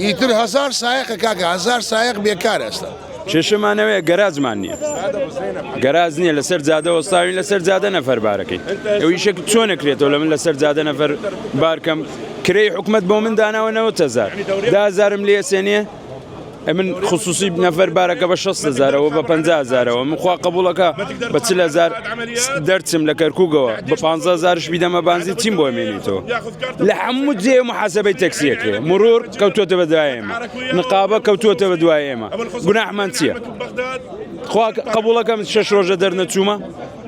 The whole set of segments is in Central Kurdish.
ئیتر هزار سایقە کاکە هزار سایق بێکار ئێستا کێشەمانەوەیە گەراجمان نییە گەراز نییە لەسەر جادە وەستاوین لەسەر جادە نەفەر بارەکەی ئەو یشێک چۆن نەکرێتەوە لە من لەسەر جادە نەفەر بارکەم کرێی حکومت بۆ من داناوە 90,000 10,000 لێ سێنیە من خصوصی نەفەر بارەکە بە 60,000ەوە بە 50,000ەوە من خوا قبولەکە بە 40,000 دەرچم لە کەرکووگەوە بە 15,000ش بیدەمە بانزی چیم بۆ مێنیتەوە لە هەموو جێ محاسبەی تەکسیەکرێ مرور کەوتۆتە بە دوای ئێمە نقابە کەوتۆتە بە دوای ئێمە گوناحمان چییە؟ خوا قبولەکەم 6 ڕۆژە دەرنەچوومە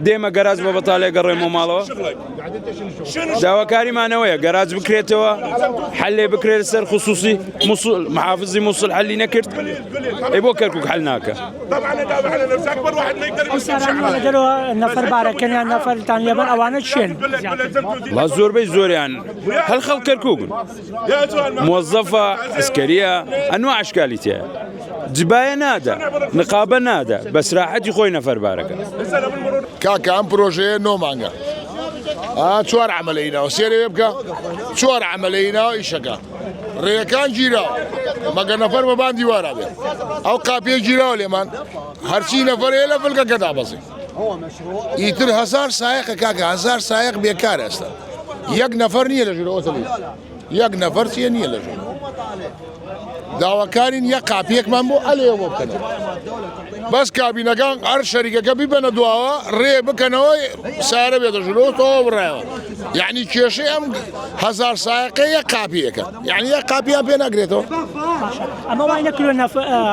دێمە گەراج بە بەتاڵێ گەڕێمەوە ماڵەوە داواکاریمانەوەیە گەراج بکرێتەوە حەلێ بکرێت سەر خصوصی محافزی مووسڵ حەلی نەکرد ئەی بۆ کەرکووک حەل ناکە نەفەر بارەکەیان نەفەرتان لێبەر ئەوانە چێن لا زۆربەی زۆریان هەڵخەڵ کەرکووکن موظفە ئەسکەریە ئەنواع عشکالی تایە جبایە نادا نقابە نادا بە سراحەتی خۆی نەفەر بارەکە کاکە ئەم پرۆژەیە 9 مانگە 4 عملەینەوە سێرەوێ بکە 4 عملەینەوە ئیشەکە ڕێیەکان گیراوە مەگە نەفەر بە بان دیوارە بێت ئەو قاپیە گیراوە لێمان هەرچی نەفەرەیە لە فلکەکەدا بەزی ئیتر هزار سایقە کاکە هزار سایق بێکار ئێستا یەک نەفەر نییە لە ژوورە ئۆتۆمبیل یەک نەفەر چیە نییە لە ژوورە داواکارین یەک قاپیەکمان بۆ ئەلێ بۆ بکەنەوە بەس کابینەکان هەر شەریکەکە بیبەنە دواوە ڕێ بکەنەوە سارە بێتە ژوورەوە تۆ بڕایەوە یعنی کێشەی ئەم هزار سایقە یەک قاپیەکە یعنی یەک قاپیان پێ ناگرێتەوە ئەمە وای نەکردو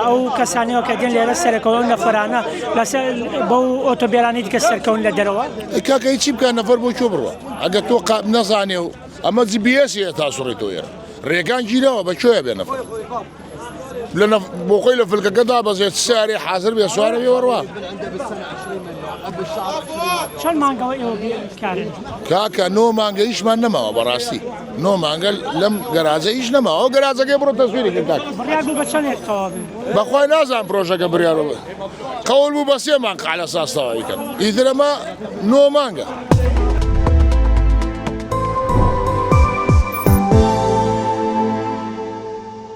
ئەو کەسانەوە کە دێن لێرە سەرەکەەوە نەفەرانە لەسەر بەو ئۆتۆبێرانی دیکە سەرکەون لە دەرەوە کاکە هیچی بکە نەفەر بۆ کێ بڕوە ئەگە تۆ نەزانێ و ئەمە جیبیەسیە تا سوڕێتەوە ئێرە ڕێگان گیرەوە بە کوێیە بێ نەفەر بۆ خۆی لە فلکەکەدا بەزێت سارێ حاضر بێ سوارە بێ وەڕوا چەند مانگەوە ئێوە بێکارن کاکە 9 مانگە هیچمان نەماوە بەڕاستی 9 مانگە لەم گەراجە هیچ نەماوە ئەو گەراجەکەی بڕۆ تەسویرێکی کاک بڕیار بوو بە چەندێکەوە بەخوای نازان پرۆژەکە بڕیارەوە قەول بوو بە 3 مانگ على ئەساس تەواوی کرد ئیتر ئەمە 9 مانگە